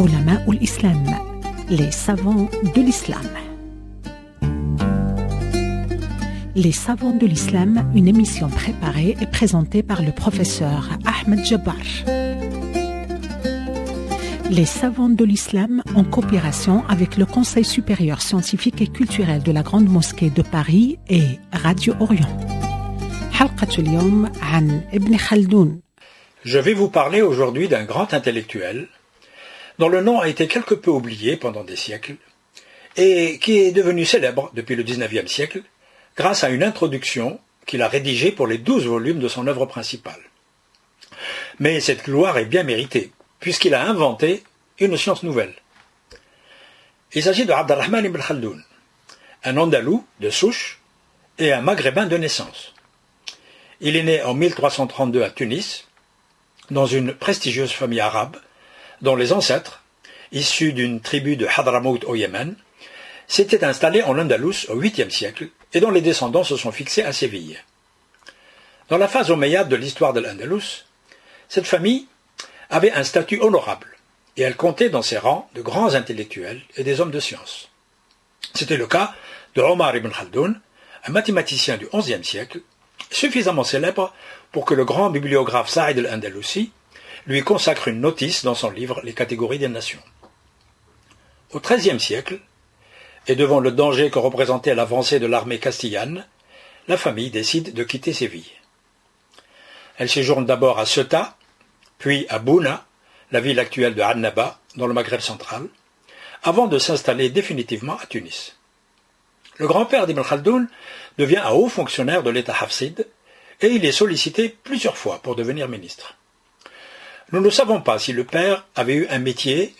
علماء الإسلام, les savants de l'islam. Les savants de l'islam, une émission préparée et présentée par le professeur Ahmed Jabbar. Les savants de l'islam en coopération avec le Conseil supérieur scientifique et culturel de la Grande Mosquée de Paris et Radio Orient. حلقة اليوم عن ابن خلدون. Je vais vous parler aujourd'hui d'un grand intellectuel dont le nom a été quelque peu oublié pendant des siècles et qui est devenu célèbre depuis le XIXe siècle grâce à une introduction qu'il a rédigée pour les 12 volumes de son œuvre principale. Mais cette gloire est bien méritée, puisqu'il a inventé une science nouvelle. Il s'agit de Abd al-Rahman ibn Khaldoun, un Andalou de souche et un Maghrébin de naissance. Il est né en 1332 à Tunis, dans une prestigieuse famille arabe, dont les ancêtres, issus d'une tribu de Hadramaut au Yémen, s'étaient installés en Andalous au 8e siècle et dont les descendants se sont fixés à Séville. Dans la phase omeyyade de l'histoire de l'Andalous, cette famille avait un statut honorable et elle comptait dans ses rangs de grands intellectuels et des hommes de science. C'était le cas de Omar ibn Khaldoun, un mathématicien du XIe siècle, suffisamment célèbre pour que le grand bibliographe Saïd al-Andalousi lui consacre une notice dans son livre Les catégories des nations. Au XIIIe siècle, et devant le danger que représentait l'avancée de l'armée castillane, la famille décide de quitter Séville. Elle séjourne d'abord à Ceuta, puis à Bouna, la ville actuelle de Annaba, dans le Maghreb central, avant de s'installer définitivement à Tunis. Le grand-père d'Ibn Khaldoun devient un haut fonctionnaire de l'État hafside et il est sollicité plusieurs fois pour devenir ministre. Nous ne savons pas si le père avait eu un métier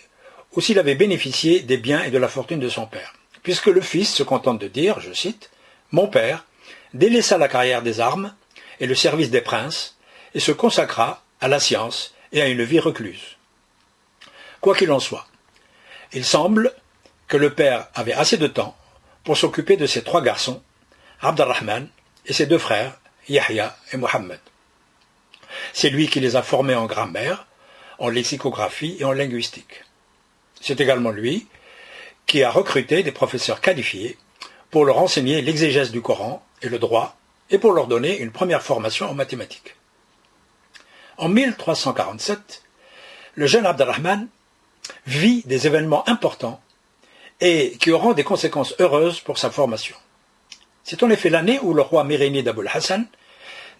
ou s'il avait bénéficié des biens et de la fortune de son père, puisque le fils se contente de dire, je cite, « Mon père délaissa la carrière des armes et le service des princes et se consacra à la science et à une vie recluse. » Quoi qu'il en soit, il semble que le père avait assez de temps pour s'occuper de ses 3 garçons, Abd al-Rahman et ses 2 frères, Yahya et Mohammed. C'est lui qui les a formés en grammaire, en lexicographie et en linguistique. C'est également lui qui a recruté des professeurs qualifiés pour leur enseigner l'exégèse du Coran et le droit et pour leur donner une première formation en mathématiques. En 1347, le jeune Abd al-Rahman vit des événements importants et qui auront des conséquences heureuses pour sa formation. C'est en effet l'année où le roi mérénide Abul Hassan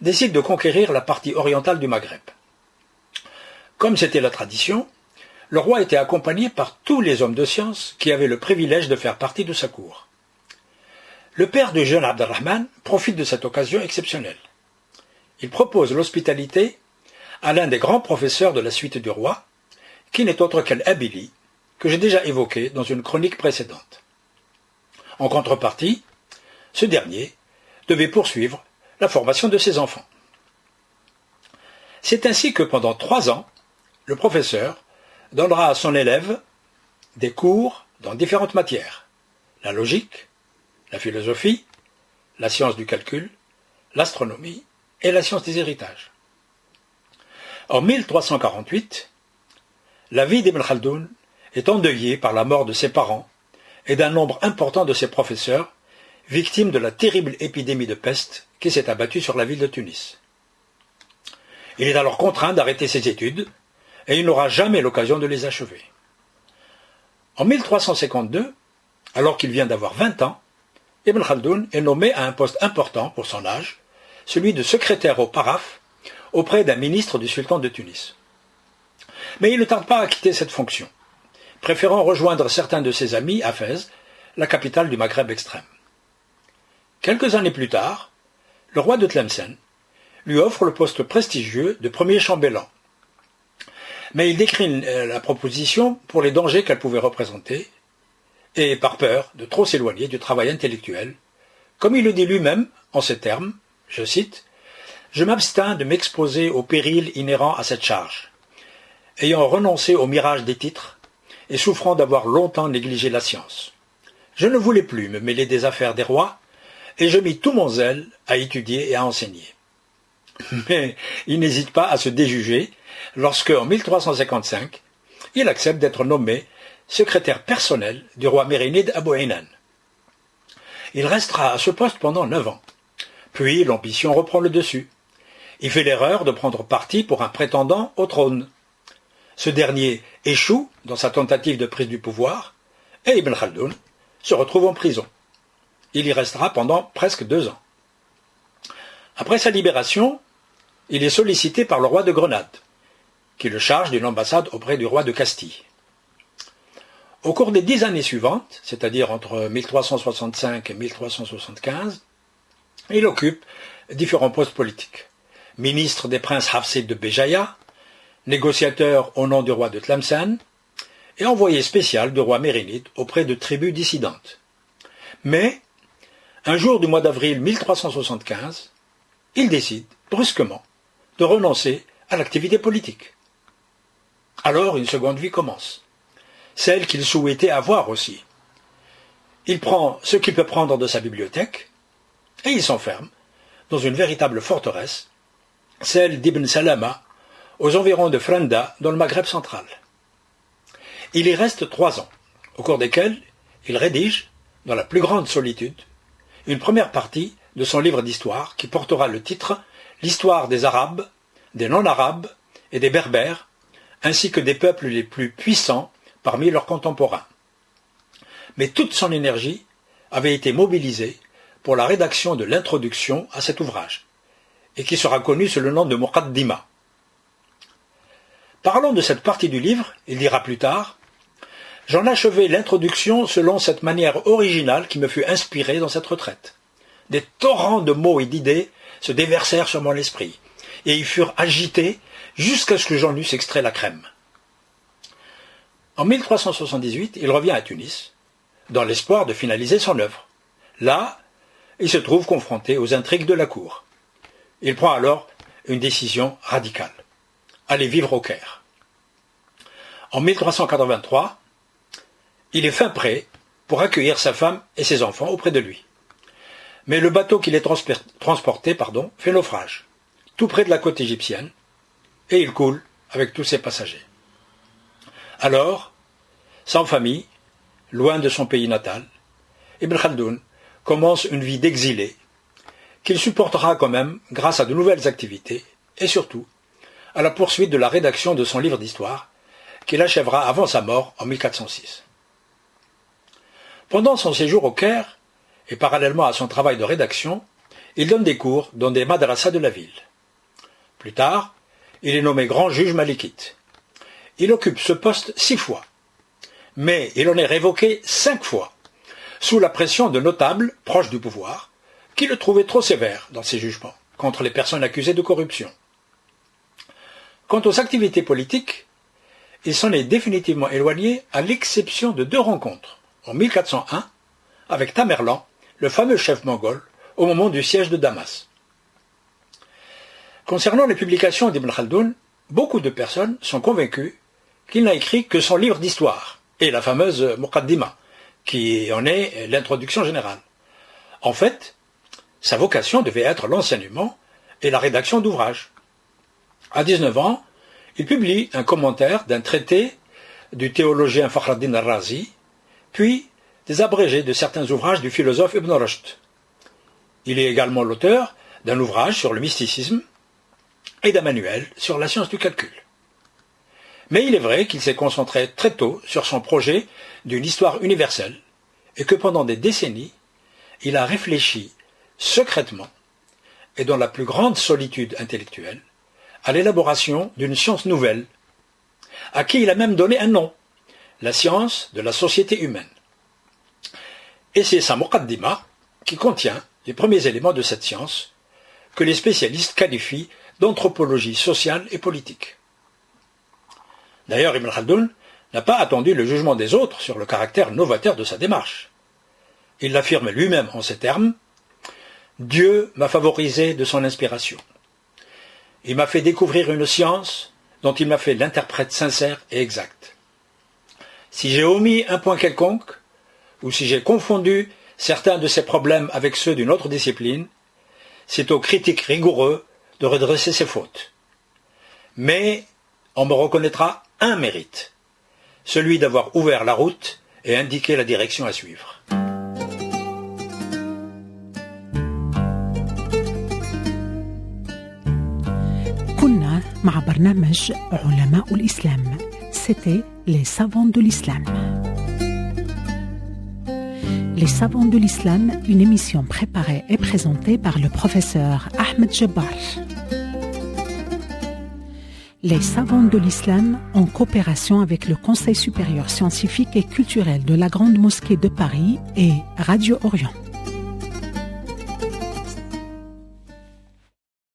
décide de conquérir la partie orientale du Maghreb. Comme c'était la tradition, le roi était accompagné par tous les hommes de science qui avaient le privilège de faire partie de sa cour. Le père du jeune Abd al-Rahman profite de cette occasion exceptionnelle. Il propose l'hospitalité à l'un des grands professeurs de la suite du roi, qui n'est autre qu'Al-Abili, que j'ai déjà évoqué dans une chronique précédente. En contrepartie, ce dernier devait poursuivre la formation de ses enfants. C'est ainsi que pendant 3 ans, le professeur donnera à son élève des cours dans différentes matières, la logique, la philosophie, la science du calcul, l'astronomie et la science des héritages. En 1348, la vie d'Ibn Khaldoun est endeuillée par la mort de ses parents et d'un nombre important de ses professeurs, victimes de la terrible épidémie de peste qui s'est abattue sur la ville de Tunis. Il est alors contraint d'arrêter ses études et il n'aura jamais l'occasion de les achever. En 1352, alors qu'il vient d'avoir 20 ans, Ibn Khaldoun est nommé à un poste important pour son âge, celui de secrétaire au Paraf auprès d'un ministre du sultan de Tunis. Mais il ne tarde pas à quitter cette fonction, préférant rejoindre certains de ses amis à Fès, la capitale du Maghreb extrême. Quelques années plus tard, le roi de Tlemcen lui offre le poste prestigieux de premier chambellan. Mais il décline la proposition pour les dangers qu'elle pouvait représenter et par peur de trop s'éloigner du travail intellectuel, comme il le dit lui-même en ces termes, je cite, « Je m'abstins de m'exposer aux périls inhérents à cette charge, ayant renoncé au mirage des titres et souffrant d'avoir longtemps négligé la science. Je ne voulais plus me mêler des affaires des rois et je mis tout mon zèle à étudier et à enseigner. » Mais il n'hésite pas à se déjuger lorsque, en 1355, il accepte d'être nommé secrétaire personnel du roi mérinide Abou Inan. Il restera à ce poste pendant 9 ans. Puis l'ambition reprend le dessus. Il fait l'erreur de prendre parti pour un prétendant au trône. Ce dernier échoue dans sa tentative de prise du pouvoir et Ibn Khaldoun se retrouve en prison. Il y restera pendant presque 2 ans. Après sa libération, il est sollicité par le roi de Grenade, qui le charge d'une ambassade auprès du roi de Castille. Au cours des 10 années suivantes, c'est-à-dire entre 1365 et 1375, il occupe différents postes politiques. Ministre des princes Hafsid de Béjaïa, négociateur au nom du roi de Tlemcen et envoyé spécial du roi mérinide auprès de tribus dissidentes. Mais, un jour du mois d'avril 1375, il décide, brusquement, de renoncer à l'activité politique. Alors une seconde vie commence, celle qu'il souhaitait avoir aussi. Il prend ce qu'il peut prendre de sa bibliothèque et il s'enferme dans une véritable forteresse, celle d'Ibn Salama, aux environs de Franda, dans le Maghreb central. Il y reste 3 ans, au cours desquels il rédige, dans la plus grande solitude, une première partie de son livre d'histoire qui portera le titre « L'histoire des Arabes, des non-Arabes et des Berbères, ainsi que des peuples les plus puissants parmi leurs contemporains ». Mais toute son énergie avait été mobilisée pour la rédaction de l'introduction à cet ouvrage, et qui sera connu sous le nom de Muqaddima. Parlant de cette partie du livre, il dira plus tard « J'en achevai l'introduction selon cette manière originale qui me fut inspirée dans cette retraite. Des torrents de mots et d'idées se déversèrent sur mon esprit, et ils furent agités jusqu'à ce que j'en eusse extrait la crème. » En 1378, il revient à Tunis, dans l'espoir de finaliser son œuvre. Là, il se trouve confronté aux intrigues de la cour. Il prend alors une décision radicale. Aller vivre au Caire. En 1383, il est fin prêt pour accueillir sa femme et ses enfants auprès de lui. Mais le bateau qui les transportait fait naufrage, tout près de la côte égyptienne, et il coule avec tous ses passagers. Alors, sans famille, loin de son pays natal, Ibn Khaldoun commence une vie d'exilé, qu'il supportera quand même grâce à de nouvelles activités, et surtout à la poursuite de la rédaction de son livre d'histoire, qu'il achèvera avant sa mort en 1406. Pendant son séjour au Caire, et parallèlement à son travail de rédaction, il donne des cours dans des madrasas de la ville. Plus tard, il est nommé grand juge malikite. Il occupe ce poste 6 fois, mais il en est révoqué 5 fois, sous la pression de notables proches du pouvoir, qui le trouvaient trop sévère dans ses jugements contre les personnes accusées de corruption. Quant aux activités politiques, il s'en est définitivement éloigné à l'exception de 2 rencontres, en 1401, avec Tamerlan, le fameux chef mongol, au moment du siège de Damas. Concernant les publications d'Ibn Khaldoun, beaucoup de personnes sont convaincues qu'il n'a écrit que son livre d'histoire, et la fameuse Muqaddima, qui en est l'introduction générale. En fait, sa vocation devait être l'enseignement et la rédaction d'ouvrages. À 19 ans, il publie un commentaire d'un traité du théologien Fakhreddin al-Razi, puis des abrégés de certains ouvrages du philosophe Ibn Rushd. Il est également l'auteur d'un ouvrage sur le mysticisme et d'un manuel sur la science du calcul. Mais il est vrai qu'il s'est concentré très tôt sur son projet d'une histoire universelle et que pendant des décennies, il a réfléchi secrètement et dans la plus grande solitude intellectuelle à l'élaboration d'une science nouvelle, à qui il a même donné un nom, la science de la société humaine. Et c'est sa Muqaddima qui contient les premiers éléments de cette science que les spécialistes qualifient d'anthropologie sociale et politique. D'ailleurs, Ibn Khaldoun n'a pas attendu le jugement des autres sur le caractère novateur de sa démarche. Il l'affirme lui-même en ces termes « Dieu m'a favorisé de son inspiration. Il m'a fait découvrir une science dont il m'a fait l'interprète sincère et exact. Si j'ai omis un point quelconque, ou si j'ai confondu certains de ces problèmes avec ceux d'une autre discipline, c'est au critique rigoureux de redresser ses fautes. Mais on me reconnaîtra un mérite, celui d'avoir ouvert la route et indiqué la direction à suivre. كنا مع برنامج علماء الإسلام. C'était les savants de l'islam. Les savants de l'islam, une émission préparée et présentée par le professeur Ahmed Jabbar. Les savants de l'islam, en coopération avec le Conseil supérieur scientifique et culturel de la Grande Mosquée de Paris et Radio Orient.